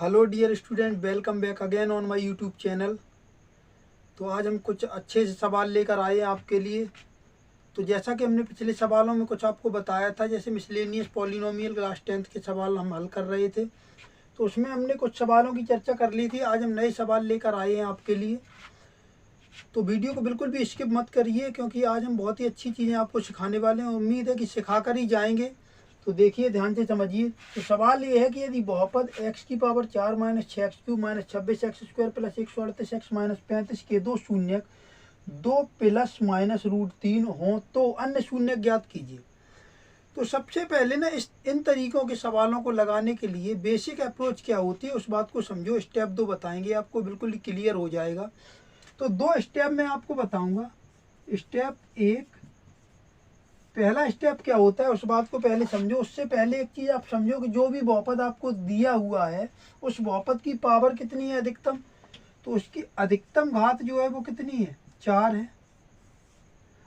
Hello dear student, welcome back again on my YouTube channel. तो आज हम कुछ अच्छे से सवाल लेकर आए हैं आपके लिए। तो जैसा कि हमने पिछले सवालों में कुछ आपको बताया था, जैसे मिसलेनियस पॉलिनोमियल क्लास 10th के सवाल हम हल कर रहे थे, तो उसमें हमने कुछ सवालों की चर्चा कर ली थी। आज हम नए सवाल लेकर आए हैं आपके लिए। तो वीडियो को बिल्कुल भी स्किप मत करिए, क्योंकि आज हम बहुत ही अच्छी चीज़ें आपको सिखाने वाले हैं। उम्मीद है कि सिखा कर ही जाएंगे। तो देखिए, ध्यान से समझिए। तो सवाल ये है कि यदि बहुपद x की power 4 minus 6x³ minus 26x² plus 138x minus 35 के दो शून्यक 2 प्लस माइनस √3 हों तो अन्य शून्यक ज्ञात कीजिए। तो सबसे पहले ना इन तरीकों के सवालों को लगाने के लिए बेसिक अप्रोच क्या होती है उस बात को समझो। स्टेप 2 बताएंगे आपको, बिल्कुल क्लियर हो जाएगा। तो 2 स्टेप मैं आपको बताऊंगा। स्टेप 1, पहला स्टेप क्या होता है उस बात को पहले समझो। उससे पहले एक चीज़ आप समझो कि जो भी बहुपद आपको दिया हुआ है उस बहुपद की पावर कितनी है, अधिकतम। तो उसकी अधिकतम घात जो है वो कितनी है, 4 है।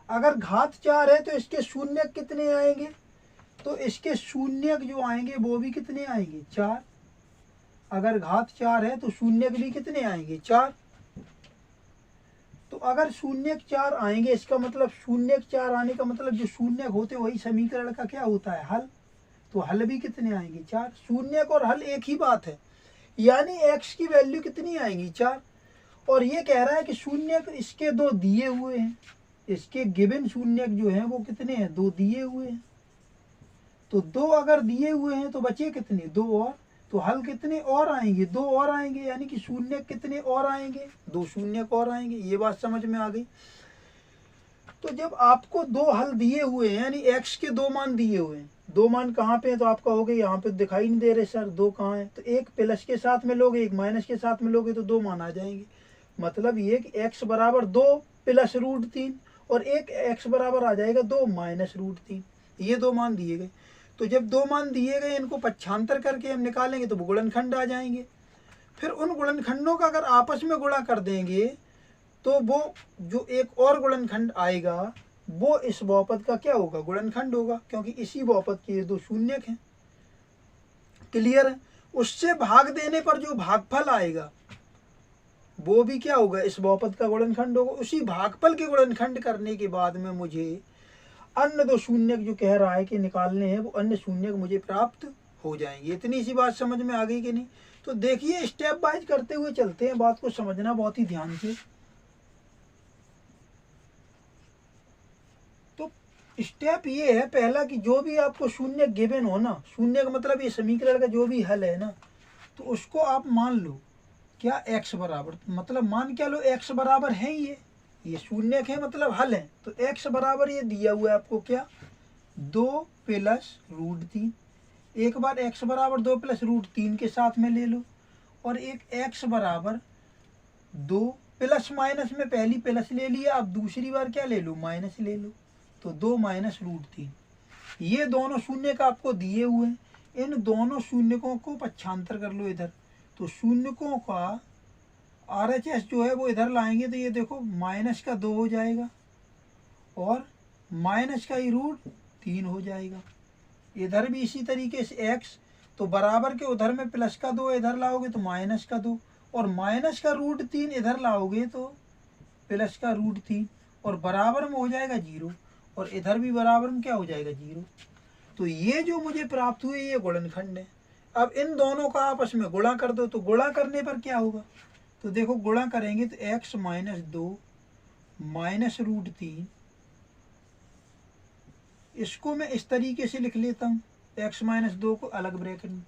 अगर घात 4 है तो इसके शून्यक कितने आएंगे, तो इसके शून्यक जो आएंगे वो भी कितने आएंगे, 4। अगर घात 4 है तो शून्यक भी कितने आएंगे, 4। तो अगर शून्यक 4 आएंगे, इसका मतलब शून्यक 4 आने का मतलब जो शून्यक होते वही समीकरण का क्या होता है, हल। तो हल भी कितने आएंगे, 4। शून्यक और हल एक ही बात है, यानी x की वैल्यू कितनी आएंगी, 4। और ये कह रहा है कि शून्यक इसके 2 दिए हुए हैं, इसके गिवन शून्यक जो है वो कितने हैं, 2 दिए हुए हैं। तो 2 अगर दिए हुए हैं तो बचे कितने, 2 और। तो हल कितने और आएंगे, 2 और आएंगे, यानी कि शून्यक कितने और आएंगे, 2 शून्यक और आएंगे। ये बात समझ में आ गई। तो जब आपको 2 हल दिए हुए हैं, यानी x के 2 मान दिए हुए हैं, 2 मान कहाँ पे है, तो आपका हो गया यहाँ पे दिखाई नहीं दे रहे सर 2 कहाँ है। तो एक प्लस के साथ में लोगे, एक माइनस के साथ में लोगे तो 2 मान आ जाएंगे। मतलब ये कि x बराबर 2 प्लस √3 और एक x बराबर आ जाएगा 2 माइनस √3। ये 2 मान दिए गए। तो जब 2 मान दिए गए, इनको पक्षांतर करके हम निकालेंगे तो गुणनखंड आ जाएंगे। फिर उन गुणनखंडों का अगर आपस में गुणा कर देंगे तो वो जो एक और गुणनखंड आएगा वो इस बहुपद का क्या होगा, गुणनखंड होगा, क्योंकि इसी बहुपद के ये 2 शून्यक हैं। क्लियर है। उससे भाग देने पर जो भागफल आएगा वो भी क्या होगा, इस बहुपद का गुणनखंड होगा। उसी भागफल के गुणनखंड करने के बाद में मुझे अन्य 2 शून्यक जो कह रहा है कि निकालने हैं, वो अन्य शून्यक मुझे प्राप्त हो जाएंगे। इतनी सी बात समझ में आ गई कि नहीं। तो देखिए, स्टेप वाइज करते हुए चलते हैं, बात को समझना बहुत ही ध्यान से। तो स्टेप ये है पहला कि जो भी आपको शून्य गिवन हो ना, शून्य का मतलब ये समीकरण का जो भी हल है ना, तो उसको आप मान लो क्या, x बराबर, मतलब मान क्या लो, x बराबर है ये शून्य है मतलब हल है। तो x बराबर ये दिया हुआ है आपको क्या, 2 प्लस √3। एक बार x बराबर 2 प्लस √3 के साथ में ले लो, और एक x बराबर 2 प्लस माइनस में पहली प्लस ले लिया, अब दूसरी बार क्या ले लो, माइनस ले लो। तो 2 माइनस √3, ये दोनों शून्य का आपको दिए हुए हैं। इन दोनों शून्यकों को पक्षांतर कर लो इधर। तो शून्यकों का RHS जो है वो इधर लाएंगे तो ये देखो माइनस का 2 हो जाएगा और माइनस का ही √3 हो जाएगा। इधर भी इसी तरीके से x, तो बराबर के उधर में प्लस का 2 इधर लाओगे तो माइनस का 2, और माइनस का √3 इधर लाओगे तो प्लस का √3, और बराबर में हो जाएगा 0, और इधर भी बराबर में क्या हो जाएगा, 0। तो ये जो मुझे प्राप्त हुए ये गुणनखंड है। अब इन दोनों का आपस में गुणा कर दो, तो गुणा करने पर क्या होगा, तो देखो गुणा करेंगे तो x माइनस 2 माइनस √3, इसको मैं इस तरीके से लिख लेता हूँ, x माइनस 2 को अलग ब्रैकेट में।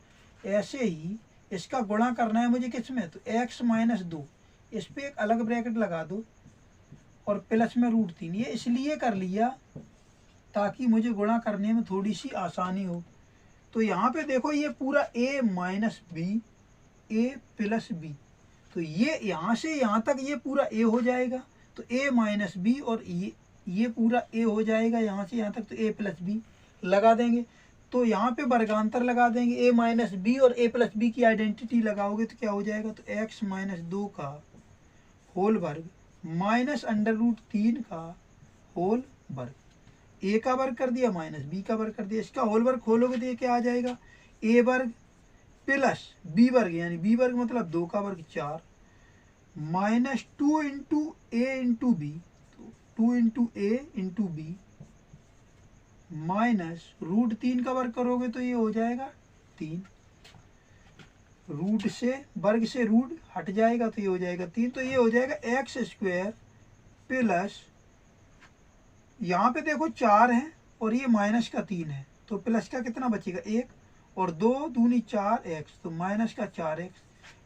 ऐसे ही इसका गुणा करना है मुझे किस में, तो x माइनस 2, इस पर एक अलग ब्रैकेट लगा दो और प्लस में √3। ये इसलिए कर लिया ताकि मुझे गुणा करने में थोड़ी सी आसानी हो। तो यहाँ पे देखो ये पूरा a minus b, a plus b, तो ये यहाँ से यहाँ तक ये पूरा a हो जाएगा, तो a माइनस बी, और ये पूरा a हो जाएगा यहाँ से यहाँ तक, तो a प्लस बी लगा देंगे। तो यहाँ पे वर्गांतर लगा देंगे, a माइनस बी और a प्लस बी की आइडेंटिटी लगाओगे तो क्या हो जाएगा, तो x माइनस 2 का होल वर्ग माइनस √3 का होल वर्ग। a का वर्ग कर दिया माइनस b का वर्ग कर दिया, इसका होल वर्ग खोलोगे तो ये क्या आ जाएगा, a वर्ग प्लस बी वर्ग, यानी बी वर्ग मतलब 2 का वर्ग 4, माइनस 2 इंटू ए इंटू बी, तो 2 इंटू ए इंटू बी, माइनस रूट 3 का वर्ग करोगे तो ये हो जाएगा 3, रूट से वर्ग से रूट हट जाएगा तो ये हो जाएगा 3, तो ये हो जाएगा एक्स स्क्वायर प्लस, यहाँ पे देखो 4 है और ये माइनस का 3 है, तो प्लस का कितना बचेगा 1, और 2 दूनी 4 एक्स, तो माइनस का 4 एक्स।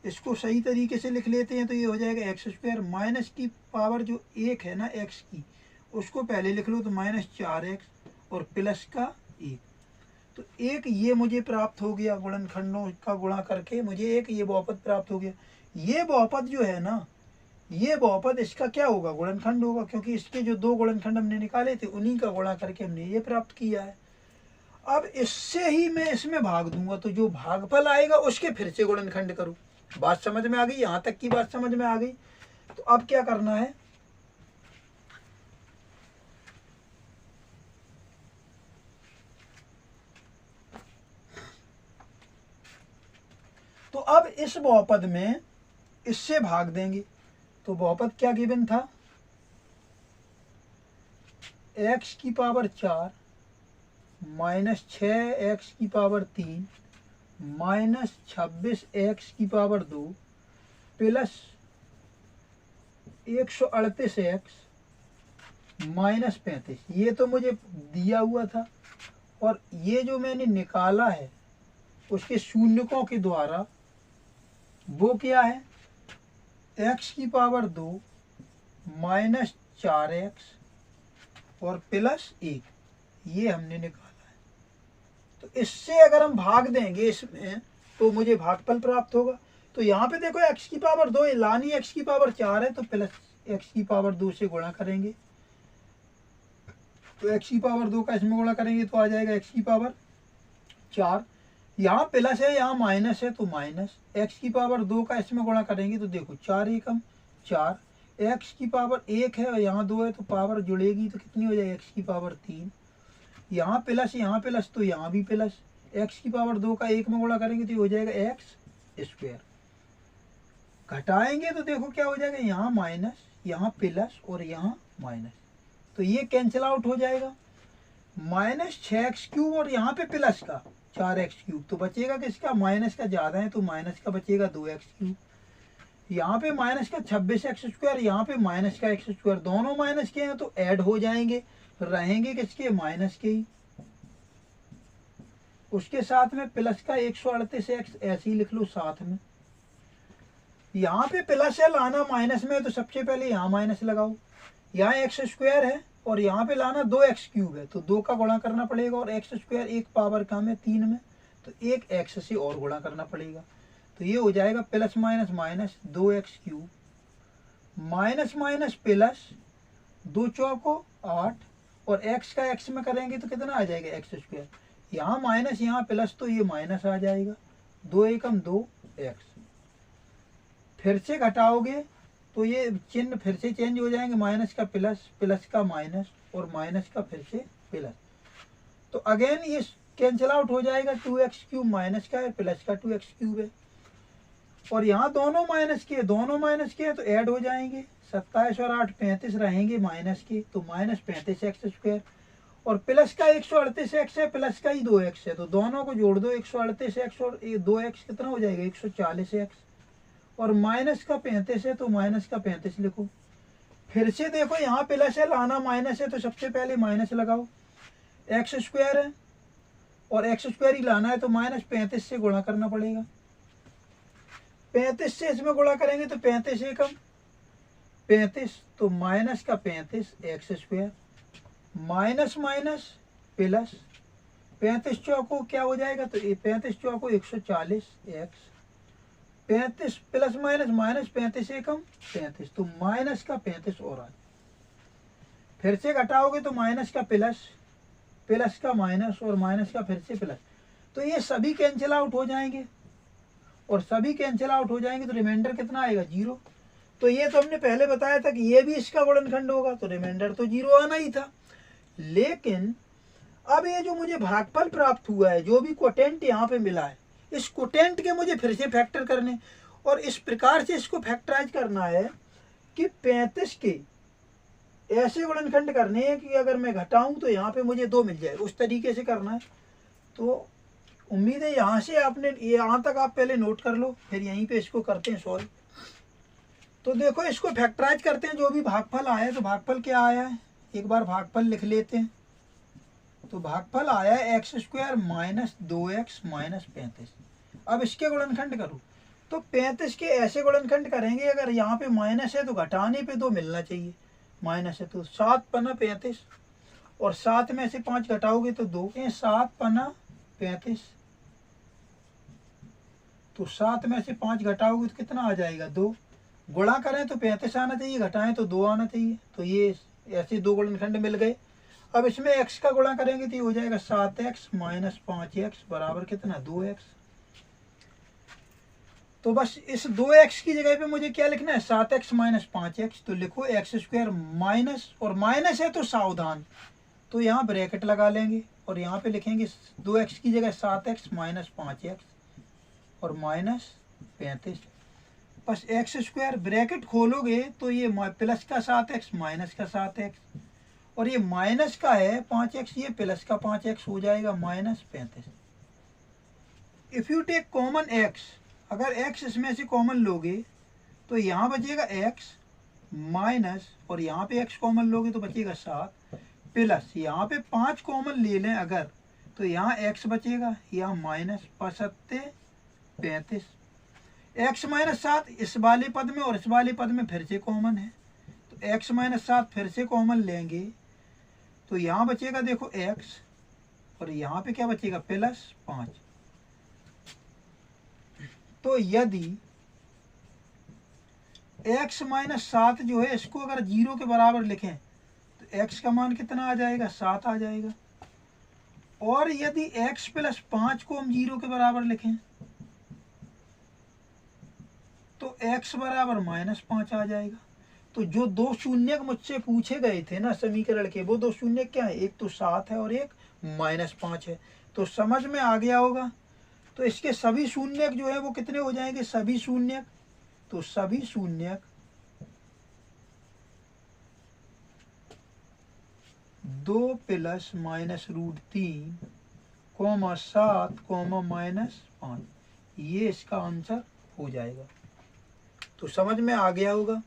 इसको सही तरीके से लिख लेते हैं तो ये हो जाएगा एक्स स्क्वायर, माइनस की पावर जो 1 है ना एक्स की, उसको पहले लिख लो तो माइनस 4 एक्स और प्लस का 1, तो एक ये मुझे प्राप्त हो गया, गुणनखंडों का गुणा करके मुझे एक ये बहुपद प्राप्त हो गया। ये बहुपद जो है ना, ये बहुपद इसका क्या होगा, गुणनखंड होगा, क्योंकि इसके जो 2 गुणनखंड हमने निकाले थे उन्हीं का गुणा करके हमने ये प्राप्त किया है। अब इससे ही मैं इसमें भाग दूंगा, तो जो भागफल आएगा उसके फिर से गुणनखंड करूं। बात समझ में आ गई, यहाँ तक की बात समझ में आ गई। तो अब क्या करना है, तो अब इस बहुपद में इससे भाग देंगे, तो बहुपद क्या गिवन था, x की पावर 4 माइनस 6x की पावर 3 माइनस 26x की पावर 2 प्लस 138x माइनस 35, ये तो मुझे दिया हुआ था, और ये जो मैंने निकाला है उसके शून्यकों के द्वारा वो क्या है, x की पावर 2 माइनस 4x और प्लस 1, ये हमने निकाला है। तो इससे अगर हम भाग देंगे इसमें तो मुझे भागफल प्राप्त होगा। तो यहाँ पे देखो x की पावर 2 लानी x की पावर 4 है, तो प्लस x की पावर 2 से गुणा करेंगे, तो x की पावर 2 का इसमें गुणा करेंगे तो आ जाएगा x की पावर 4, यहाँ प्लस है यहाँ माइनस है तो माइनस, x की पावर 2 का इसमें गुणा करेंगे तो देखो 4 एकम 4, x की पावर 1 है और यहाँ 2 है तो पावर जुड़ेगी तो कितनी हो जाएगी x की पावर 3, यहाँ प्लस तो यहाँ भी प्लस, x की पावर 2 का 1 में गुणा करेंगे तो ये हो जाएगा एक्स स्क्वायर, घटाएंगे तो देखो क्या हो जाएगा, यहाँ माइनस यहाँ प्लस और यहाँ माइनस, तो ये कैंसिल आउट हो जाएगा, माइनस 6x³ और यहाँ पे प्लस का 4x³, तो बचेगा किसका, माइनस का ज़्यादा है तो माइनस का बचेगा 2x³, यहाँ पे माइनस का 26x², यहाँ पे माइनस का x², दोनों माइनस के हैं तो ऐड हो जाएंगे, रहेंगे किसके, माइनस के ही, उसके साथ में प्लस का 138x ऐसे ही लिख लो साथ में, यहाँ पे प्लस है लाना माइनस में, तो सबसे पहले यहाँ माइनस लगाओ, यहाँ x² है और यहाँ पे लाना 2x³ है, तो 2 का गुणा करना पड़ेगा, और x² एक पावर कम है 3 में, तो एक x से और गुणा करना पड़ेगा, तो ये हो जाएगा plus minus minus 2x³ minus minus plus 2 चौको 8, और x का x में करेंगे तो कितना आ जाएगा x², यहाँ माइनस यहाँ प्लस तो ये माइनस आ जाएगा, 2 एकम 2x, फिर से घटाओगे तो ये चिन्ह फिर से चेंज हो जाएंगे, माइनस का प्लस, प्लस का माइनस और माइनस का फिर से प्लस, तो अगेन ये कैंसिल आउट हो जाएगा, 2x³ माइनस का है प्लस का 2x³ है, और यहाँ दोनों माइनस के तो ऐड हो जाएंगे, 27 और 8 35 रहेंगे माइनस के, तो माइनस 35x², और प्लस का 138x है, प्लस का ही 2x है, तो दोनों को जोड़ दो, 138x और 2x कितना हो जाएगा 140x, और माइनस का 35 है तो माइनस का 35 लिखो, फिर से देखो यहाँ प्लस है लाना माइनस है, तो सबसे पहले माइनस लगाओ, x² है और x² ही लाना है तो माइनस 35 से गुणा करना पड़ेगा, 35 से इसमें गुणा करेंगे तो 35 एकम 35, तो माइनस का 35 x² माइनस माइनस प्लस 35 चौको क्या हो जाएगा, तो 35 चौको 140x, 35 प्लस माइनस माइनस 35 एकम 35, तो माइनस का 35 और आ, फिर से घटाओगे तो माइनस का प्लस, प्लस का माइनस और माइनस का फिर से प्लस, तो ये सभी कैंसिल आउट हो जाएंगे, और सभी कैंसिल आउट हो जाएंगे तो रिमाइंडर कितना आएगा 0, तो ये तो हमने पहले बताया था कि ये भी इसका गुणनखंड होगा, तो रिमाइंडर तो 0 आना ही था। लेकिन अब ये जो मुझे भागफल प्राप्त हुआ है, जो भी क्वोटेंट यहाँ पे मिला है, इस कोटेंट के मुझे फिर से फैक्टर करने, और इस प्रकार से इसको फैक्टराइज करना है कि 35 के ऐसे गुणनखंड करने हैं कि अगर मैं घटाऊं तो यहाँ पे मुझे 2 मिल जाए, उस तरीके से करना है। तो उम्मीद है यहाँ से आपने, यहाँ तक आप पहले नोट कर लो, फिर यहीं पे इसको करते हैं सॉल्व। तो देखो इसको फैक्टराइज करते हैं, जो भी भागफल आया है, तो भागफल क्या आया है, एक बार भागफल लिख लेते हैं। तो भागफल आया है x² माइनस 2x माइनस 35। अब इसके गुणनखंड करो, तो 35 के ऐसे गुणनखंड करेंगे, अगर यहाँ पे माइनस है तो घटाने पे 2 मिलना चाहिए, माइनस है तो 7 पन्ना 35, और 7 में से 5 घटाओगे तो 2, 7 पन्ना 35, तो 7 में से 5 घटाओगे तो कितना आ जाएगा 2, गुणा करें तो 35 आना चाहिए, घटाएं तो 2 आना चाहिए। तो ये ऐसे 2 गुणनखंड मिल गए। अब इसमें x का गुणा करेंगे तो ये हो जाएगा 7x माइनस 5x बराबर कितना 2x। तो बस इस 2x की जगह पे मुझे क्या लिखना है, 7x माइनस 5x। तो लिखो x² माइनस, और माइनस है तो सावधान, तो यहाँ ब्रैकेट लगा लेंगे और यहाँ पे लिखेंगे 2x की जगह 7x माइनस 5x और माइनस 35। बस x² ब्रैकेट खोलोगे तो ये प्लस का 7x माइनस का 7x, और ये माइनस का है 5x, ये प्लस का 5x हो जाएगा minus 35। If you take common x, अगर x इसमें से कॉमन लोगे तो यहाँ बचेगा x माइनस, और यहाँ पे x कॉमन लोगे तो बचेगा 7 प्लस, यहाँ पे 5 कॉमन ले लें अगर, तो यहाँ x बचेगा, यहाँ माइनस 35। x माइनस 7 इस वाले पद में और इस वाले पद में फिर से कॉमन है, तो x माइनस 7 फिर से कॉमन लेंगे तो यहाँ बचेगा देखो x, और यहाँ पे क्या बचेगा प्लस 5। तो यदि x माइनस 7 जो है इसको अगर 0 के बराबर लिखें तो x का मान कितना आ जाएगा 7 आ जाएगा, और यदि x प्लस 5 को हम 0 के बराबर लिखें तो x बराबर माइनस 5 आ जाएगा। तो जो 2 शून्यक मुझसे पूछे गए थे ना समीकरण के, वो 2 शून्यक क्या है, एक तो 7 है और एक माइनस 5 है। तो समझ में आ गया होगा। तो इसके सभी शून्यक जो है वो कितने हो जाएंगे, सभी शून्यक, तो सभी शून्यक 2 plus minus root 3 comma 7 comma minus 5, ये इसका आंसर हो जाएगा। तो समझ में आ गया होगा।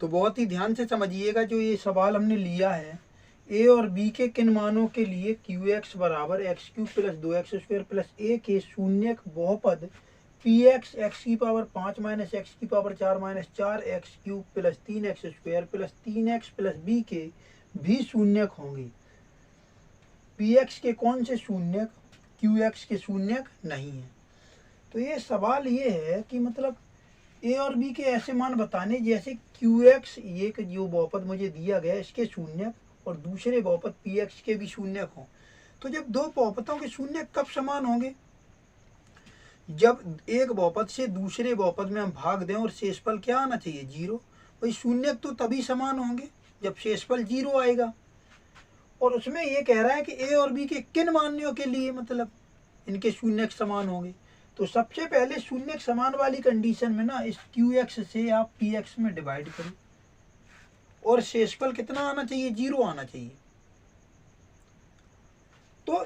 तो बहुत ही ध्यान से समझिएगा, जो ये सवाल हमने लिया है a और b के किन मानों के लिए qx बराबर x³ plus 2x² plus a के शून्यक बहुपद px x की पावर 5 माइनस x की power 4 minus 4x³ plus 3x² plus 3x plus b के भी शून्यक होंगे। px के कौन से शून्यक, qx के शून्यक नहीं है। तो ये सवाल ये है कि मतलब a और b के ऐसे मान बताने जैसे qx, ये जो बहुपद मुझे दिया गया इसके शून्यक, और दूसरे बहुपद px के भी शून्यक हों। तो जब दो बहुपदों के शून्यक कब समान होंगे, जब एक बहुपद से दूसरे बहुपद में हम भाग दें और शेषफल क्या आना चाहिए 0। भाई शून्यक तो तभी समान होंगे जब शेषफल 0 आएगा। और उसमें ये कह रहा है कि a और b के किन मानों के लिए मतलब इनके शून्यक समान होंगे। तो सबसे पहले शून्यक समान वाली कंडीशन में ना इस qx से आप px में डिवाइड करो, और शेषफल कितना आना चाहिए 0 आना चाहिए। तो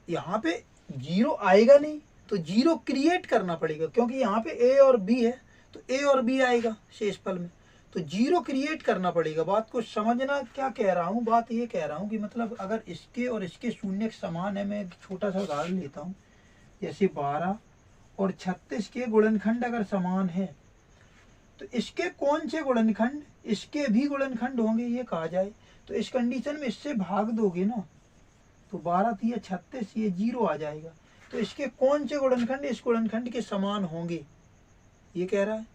यहाँ पे 0 आएगा नहीं, तो 0 क्रिएट करना पड़ेगा, क्योंकि यहाँ पे a और b है तो a और b आएगा शेषफल में, तो 0 क्रिएट करना पड़ेगा। बात को समझना क्या कह रहा हूँ, बात ये कह रहा हूँ कि मतलब अगर इसके और इसके शून्यक समान है, मैं एक छोटा सा उदाहरण लेता हूँ, जैसे 12 और 36 के गुणनखंड अगर समान है तो इसके कौन से गुणनखंड इसके भी गुणनखंड होंगे ये कहा जाए। तो इस कंडीशन में इससे भाग दोगे ना तो 12 3 36, ये 0 आ जाएगा। तो इसके कौन से गुणनखंड इस गुणनखंड के समान होंगे ये कह रहा है।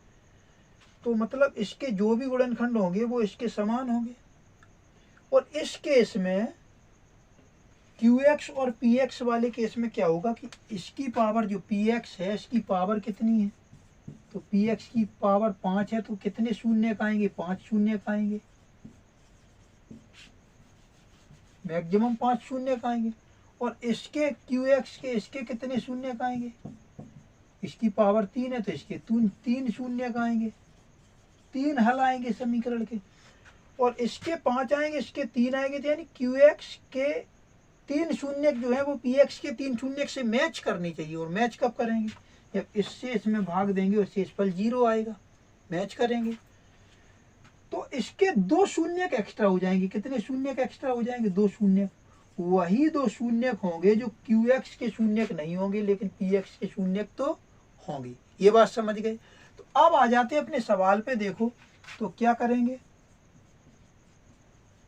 तो मतलब इसके जो भी गुणनखंड होंगे वो इसके समान होंगे। और इस केस में qx और px वाले केस में क्या होगा कि इसकी पावर जो px है इसकी पावर कितनी है, तो px की पावर 5 है, तो कितने शून्यक आएंगे 5 शून्यक आएंगे, मैक्सिमम 5 शून्यक आएंगे। और इसके क्यू एक्स के इसके कितने शून्य आएंगे, इसकी पावर 3 है तो इसके 3 शून्य आएंगे, 3 हल आएंगे समीकरण के। और इसके 5 आएंगे, इसके 3 आएंगे, तो यानी क्यू एक्स के 3 शून्य जो है वो पी एक्स के 3 शून्य से मैच करनी चाहिए। और मैच कब करेंगे, जब इससे इसमें भाग देंगे और शेषफल 0 आएगा, मैच करेंगे। तो इसके 2 शून्य एक्स्ट्रा हो जाएंगे, कितने शून्य एक्स्ट्रा हो जाएंगे, 2 शून्य। वही 2 शून्य होंगे जो क्यू एक्स के शून्य नहीं होंगे, लेकिन पी एक्स के शून्य तो होंगे। ये बात समझ गए। तो अब आ जाते हैं अपने सवाल पे। देखो तो क्या करेंगे,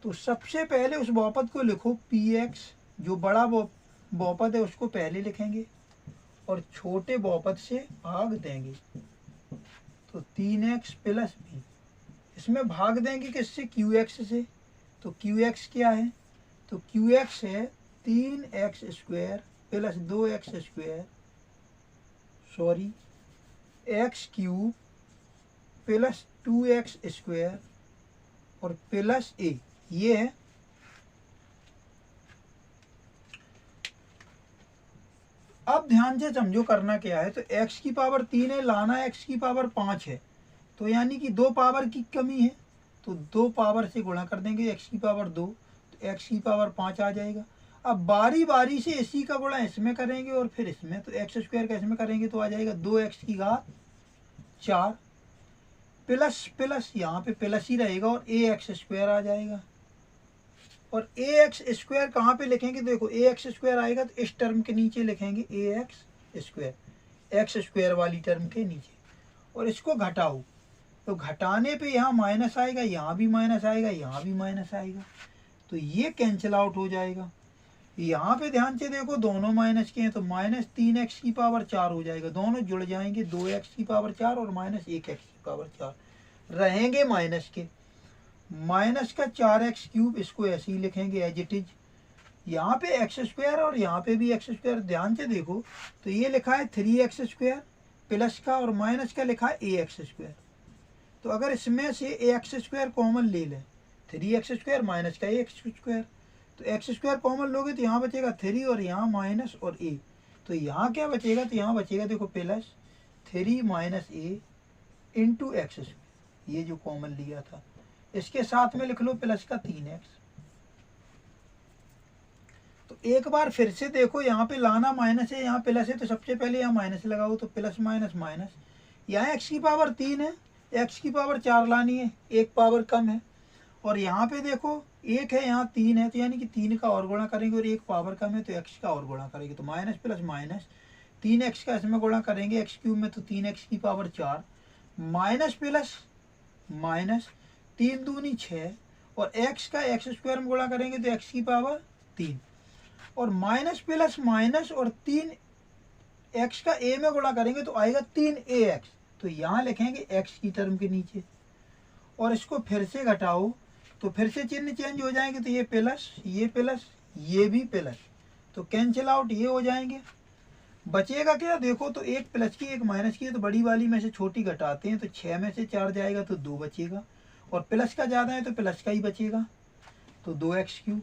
तो सबसे पहले उस बहुपद को लिखो, पी एक्स जो बड़ा बहुपद है उसको पहले लिखेंगे और छोटे बहुपद से भाग देंगे। तो 3x प्लस बी, इसमें भाग देंगे किससे, क्यू एक्स से। तो क्यू एक्स क्या है, तो क्यू एक्स है 3x square plus 2x square, sorry x cube plus 2x square और प्लस ए, ये है। अब ध्यान से समझो करना क्या है। तो x की पावर 3 है, लाना x की पावर 5 है, तो यानी कि 2 पावर की कमी है, तो 2 पावर से गुणा कर देंगे, x की पावर 2, तो x की पावर 5 आ जाएगा। अब बारी बारी से इसी का गुणा इसमें करेंगे और फिर इसमें, तो एक्स स्क्वायर का इसमें करेंगे तो आ जाएगा 2x की घात 4 प्लस प्लस यहाँ पे प्लस ही रहेगा और ए एक्स स्क्वायर आ जाएगा। और ए एक्स स्क्वायर कहाँ पे लिखेंगे, देखो ए एक्स स्क्वायर आएगा तो इस टर्म के नीचे लिखेंगे ए एक्स स्क्वायर, एक्स स्क्वायर वाली टर्म के नीचे। और इसको घटाओ, तो घटाने पे यहाँ माइनस आएगा, यहाँ भी माइनस आएगा, यहाँ भी माइनस आएगा, तो ये कैंसिल आउट हो जाएगा। यहाँ पे ध्यान से देखो दोनों माइनस के हैं, तो माइनस 3x की पावर 4 हो जाएगा, दोनों जुड़ जाएंगे, 2x की पावर 4 और माइनस 1x की पावर 4 रहेंगे माइनस के। माइनस का 4x क्यूब, इसको ऐसे ही लिखेंगे एज इट इज। यहाँ पे एक्स स्क्वायर और यहाँ पे भी एक्स स्क्वायर, ध्यान से देखो तो ये लिखा है 3x स्क्वायर प्लस का और माइनस का लिखा है ए एक्स स्क्वायर। तो अगर इसमें से ए एक्स स्क्वायर कॉमन ले लें, 3x स्क्वायर माइनस का ए एक्स स्क्वायर, तो एक्स स्क्वायर कॉमन लोगे तो यहाँ बचेगा 3 और यहाँ माइनस और ए, तो यहाँ क्या बचेगा, तो यहाँ बचेगा देखो प्लस 3 माइनस ए इंटू एक्स स्क्वायर, ये जो कॉमन लिया था। इसके साथ में लिख लो प्लस का 3x। तो एक बार फिर से देखो, यहाँ पे लाना माइनस है, यहाँ प्लस है, तो सबसे पहले यहाँ माइनस लगाओ, तो प्लस माइनस माइनस। यहाँ x की पावर 3 है, x की पावर 4 लानी है, एक पावर कम है। और यहाँ पे देखो 1 है, यहाँ 3 है, तो यानी कि 3 का और गुणा करेंगे और एक पावर कम है तो x का और गुणा करेंगे, तो माइनस प्लस माइनस 3x का इसमें गुणा करेंगे एक्स क्यूब में, तो 3x की पावर 4 माइनस प्लस माइनस 3 दूनी 6 और x का एक्स स्क्वायर में गुणा करेंगे तो x की पावर 3 और माइनस प्लस माइनस और 3 x का a में गुणा करेंगे तो आएगा 3ax, तो यहाँ लिखेंगे x की टर्म के नीचे। और इसको फिर से घटाओ तो फिर से चिन्ह चेंज हो जाएंगे, तो ये प्लस ये भी प्लस, तो कैंसिल आउट ये हो जाएंगे। बचेगा क्या, देखो तो एक प्लस की एक माइनस की है, तो बड़ी वाली में से छोटी घटाते हैं, तो 6 में से 4 जाएगा तो 2 बचेगा, और प्लस का ज़्यादा है तो प्लस का ही बचेगा, तो 2x क्यूब।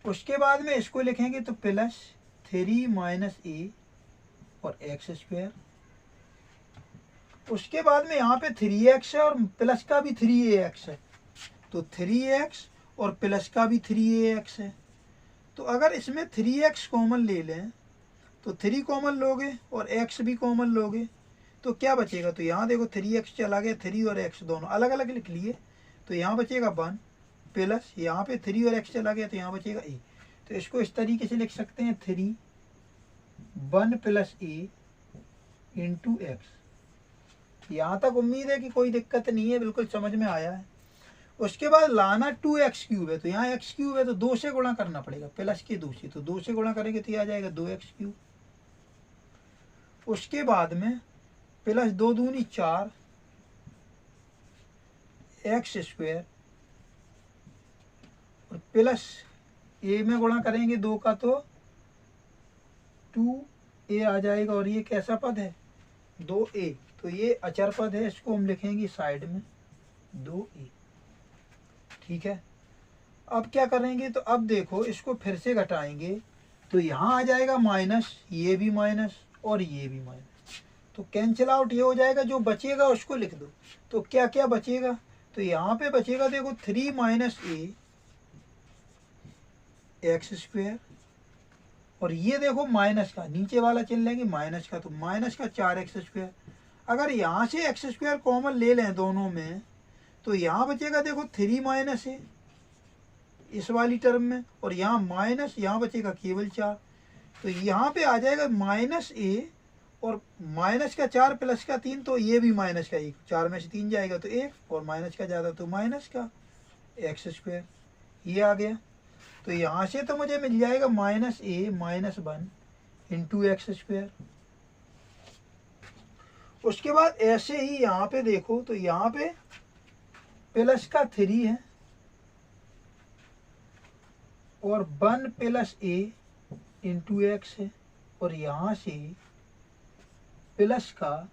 उसके बाद में इसको लिखेंगे तो प्लस 3 माइनस ए और एक्स स्क्वायर। उसके बाद में यहाँ पे 3x है और प्लस का भी 3ax है, तो 3x और प्लस का भी 3ax है। तो अगर इसमें 3x कॉमन ले लें तो 3 कॉमन लोगे और x भी कॉमन लोगे तो क्या बचेगा, तो यहाँ देखो 3x चला गया, 3 और x दोनों अलग अलग लिख लिए, तो यहाँ बचेगा 1 प्लस यहाँ पे 3 और x चला गया तो यहाँ बचेगा a। तो इसको इस तरीके से लिख सकते हैं 3 1 प्लस a इंटू एक्स। यहाँ तक उम्मीद है कि कोई दिक्कत नहीं है, बिल्कुल समझ में आया है। उसके बाद लाना 2x क्यूब है, तो यहाँ x क्यूब है तो 2 से गुणा करना पड़ेगा, प्लस के 2 से, तो 2 से गुणा करेंगे तो ये आ जाएगा 2x क्यूब। उसके बाद में प्लस 2 दूनी 4 एक्स स्क्वायर और प्लस a में गुणा करेंगे 2 का तो 2a आ जाएगा, और ये कैसा पद है 2a, तो ये अचर पद है, इसको हम लिखेंगे साइड में 2a। ठीक है, अब क्या करेंगे, तो अब देखो इसको फिर से घटाएंगे, तो यहाँ आ जाएगा माइनस, ये भी माइनस और ये भी माइनस, तो कैंसिल आउट ये हो जाएगा। जो बचेगा उसको लिख दो। तो क्या क्या बचेगा, तो यहाँ पे बचेगा देखो 3 माइनस ए एक्स स्क्वायर, और ये देखो माइनस का, नीचे वाला चिन्ह लेंगे माइनस का, तो माइनस का 4x स्क्वायर। अगर यहाँ से एक्स स्क्वायर कॉमन ले लें दोनों में, तो यहाँ बचेगा देखो 3 माइनस ए इस वाली टर्म में, और यहाँ माइनस, यहाँ बचेगा केवल 4। तो यहाँ पे आ जाएगा माइनस ए और माइनस का 4 प्लस का 3, तो ये भी माइनस का 1, 4 में से 3 जाएगा तो 1, और माइनस का ज़्यादा तो माइनस का एक्स स्क्वायर, ये आ गया। तो यहाँ से तो मुझे मिल जाएगा माइनस ए माइनस 1 इंटू एक्स स्क्वायर। उसके बाद ऐसे ही यहाँ पे देखो, तो यहाँ पे प्लस का 3 है और 1 प्लस ए इंटू एक्स है, और यहाँ से प्लस का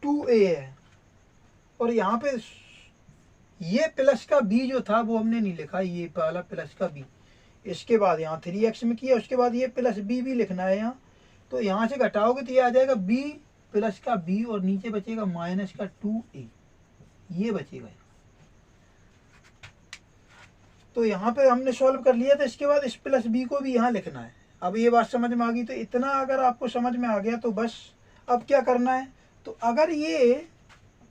2a है, और यहाँ पे ये प्लस का b जो था वो हमने नहीं लिखा, ये पहला प्लस का b। इसके बाद यहाँ 3x में किया, उसके बाद ये प्लस b भी लिखना है यहाँ। तो यहाँ से घटाओगे तो ये आ जाएगा b प्लस का b, और नीचे बचेगा माइनस का 2a, ये बचेगा। तो यहाँ पे हमने सॉल्व कर लिया था। इसके बाद इस प्लस b को भी यहाँ लिखना है। अब ये बात समझ में आ गई। तो इतना अगर आपको समझ में आ गया तो बस अब क्या करना है, तो अगर ये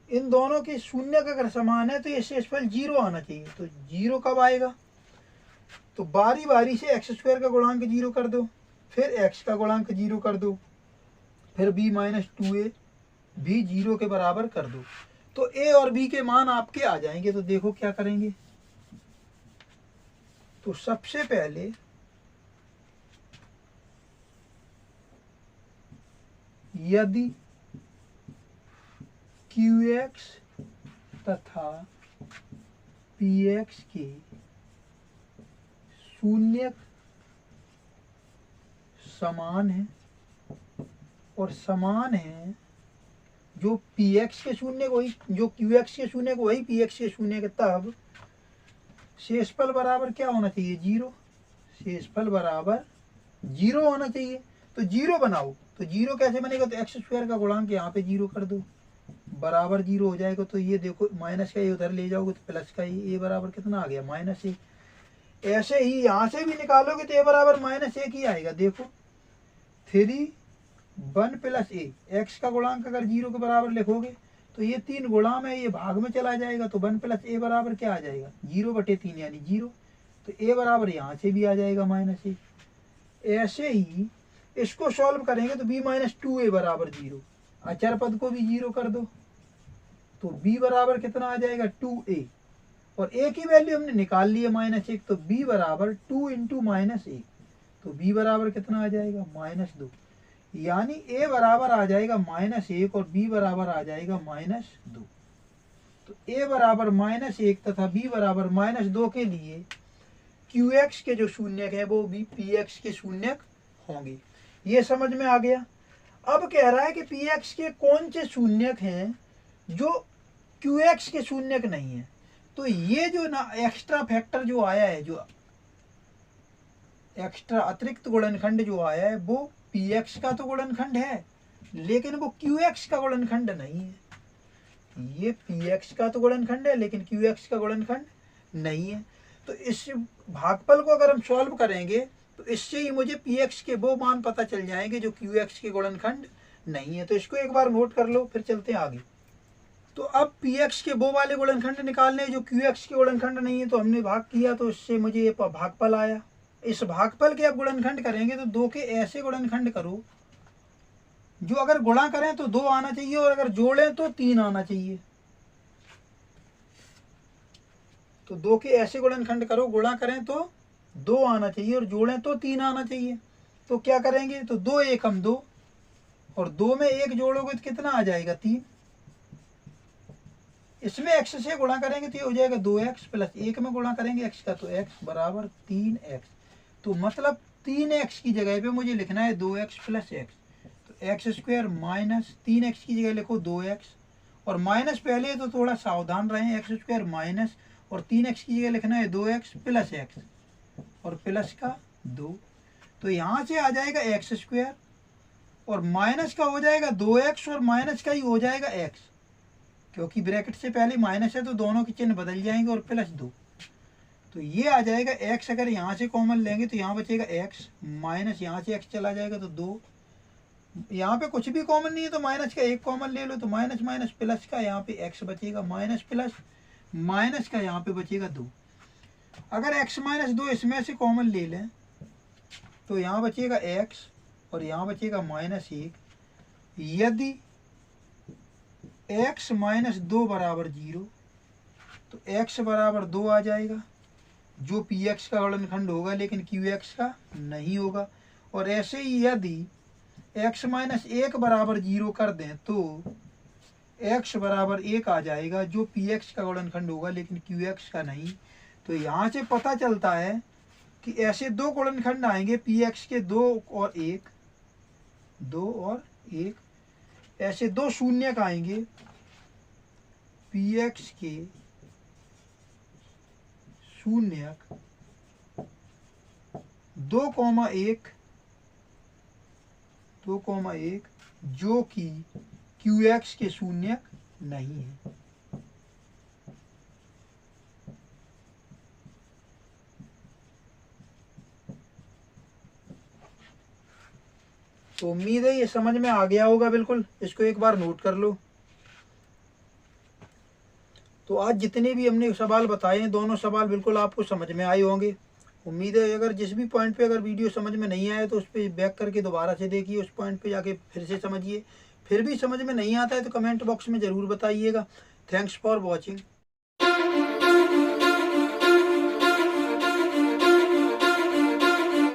इन दोनों के शून्य का अगर समान है तो ये शेषफल 0 आना चाहिए। तो 0 कब आएगा, तो बारी बारी से एक्स स्क्वायर का गुणांक 0 कर दो, फिर एक्स का गुणांक 0 कर दो, फिर b माइनस 2a भी 0 के बराबर कर दो। तो a और b के मान आपके आ जाएंगे। तो देखो क्या करेंगे, तो सबसे पहले यदि qx तथा px के शून्य समान है, और समान है जो px के शून्य को वही, जो qx के शून्य को वही px के शून्य के, तब शेषफल बराबर क्या होना चाहिए, 0। शेषफल बराबर 0 होना चाहिए। तो 0 बनाओ, तो 0 कैसे बनेगा, तो एक्स स्क्वायर का गुणांक यहाँ पे 0 कर दो, बराबर 0 हो जाएगा। तो ये देखो माइनस का ये उधर ले जाओगे तो प्लस का ये बराबर कितना आ गया, माइनस 1। ऐसे ही यहाँ से भी निकालोगे तो ए बराबर माइनस 1 ही आएगा। देखो 3 1 प्लस ए, एक्स का गुणांक अगर 0 के बराबर लिखोगे तो ये 3 गुणा में ये भाग में चला जाएगा, तो 1 प्लस ए बराबर क्या आ जाएगा, 0/3 यानी 0। तो ए बराबर यहाँ से भी आ जाएगा माइनस 1। ऐसे ही इसको सॉल्व करेंगे तो b माइनस 2a बराबर 0, अचर पद को भी 0 कर दो, तो b बराबर कितना आ जाएगा 2a, और a की वैल्यू हमने निकाल ली है -1, तो b बराबर 2 इंटू -1, तो b बराबर कितना आ जाएगा -2, यानी a बराबर आ जाएगा -1 और b बराबर आ जाएगा -2। तो a बराबर -1 तथा b बराबर -2 के लिए qx के जो शून्यक है वो भी px के शून्यक होंगे। ये समझ में आ गया। अब कह रहा है कि px के कौन से शून्यक हैं जो qx के शून्यक नहीं है। तो ये जो ना एक्स्ट्रा फैक्टर जो आया है, जो एक्स्ट्रा अतिरिक्त गुणनखंड जो आया है वो px का तो गुणनखंड है, लेकिन वो qx का गुणनखंड नहीं है। ये px का तो गुणनखंड है लेकिन qx का गुणनखंड नहीं है। तो इस भागफल को अगर हम सॉल्व करेंगे तो इससे ही मुझे px के वो मान पता चल जाएंगे जो qx के गुणनखंड नहीं है। तो इसको एक बार नोट कर लो, फिर चलते हैं आगे। तो अब px के वो वाले गुणनखंड निकालने जो qx के गुणनखंड नहीं है, तो हमने भाग किया तो इससे मुझे ये भागफल आया। इस भागफल के अब गुणनखंड करेंगे तो 2 के ऐसे गुणनखंड करो जो अगर गुणा करें तो 2 आना चाहिए और अगर जोड़ें तो 3 आना चाहिए। तो 2 के ऐसे गुणनखंड करो, गुणा करें तो 2 आना चाहिए और जोड़ें तो 3 आना चाहिए। तो क्या करेंगे, तो 2 एकम 2 और 2 में 1 जोड़ोगे तो कितना आ जाएगा 3। इसमें x से गुणा करेंगे तो ये हो जाएगा 2x प्लस 1 में गुणा करेंगे x का, तो x बराबर 3x। तो मतलब 3x की जगह पे मुझे लिखना है 2x प्लस x। तो एक्स स्क्वायर माइनस 3x की जगह लिखो 2x, और माइनस पहले तो थोड़ा सावधान रहें, एक्स स्क्वायर माइनस और 3x की जगह लिखना है 2x प्लस x। और प्लस का 2। तो यहाँ से आ जाएगा एक्स स्क्वायर और माइनस का हो जाएगा 2x और माइनस का ही हो जाएगा x, क्योंकि ब्रैकेट से पहले माइनस है तो दोनों के चिन्ह बदल जाएंगे और प्लस 2। तो ये आ जाएगा x, अगर यहाँ से कॉमन लेंगे तो यहाँ बचेगा x, माइनस यहाँ से x चला जाएगा तो 2। यहाँ पे कुछ भी कॉमन नहीं है तो माइनस का 1 कॉमन ले लो, तो माइनस माइनस प्लस का यहाँ पे x बचेगा, माइनस प्लस माइनस का यहाँ पे बचेगा 2। अगर x माइनस 2 इसमें से कॉमन ले लें तो यहाँ बचेगा x और यहाँ बचेगा -1। यदि x माइनस 2 बराबर 0 तो x बराबर 2 आ जाएगा, जो px का गुणनखंड होगा लेकिन qx का नहीं होगा। और ऐसे ही यदि x माइनस 1 बराबर 0 कर दें तो x बराबर 1 आ जाएगा, जो px का गुणनखंड होगा लेकिन qx का नहीं। तो यहाँ से पता चलता है कि ऐसे दो गुणनखंड आएंगे px के 2 और 1, 2 और 1, ऐसे दो शून्यक आएंगे px के शून्यक 2,1, जो कि qx के शून्यक नहीं है। तो उम्मीद है ये समझ में आ गया होगा बिल्कुल, इसको एक बार नोट कर लो। तो आज जितने भी हमने सवाल बताए हैं, दोनों सवाल बिल्कुल आपको समझ में आए होंगे। उम्मीद है अगर जिस भी पॉइंट पे अगर वीडियो समझ में नहीं आया तो उस पर बैक करके दोबारा से देखिए, उस पॉइंट पे जाके फिर से समझिए। फिर भी समझ में नहीं आता है तो कमेंट बॉक्स में ज़रूर बताइएगा। Thanks for watching.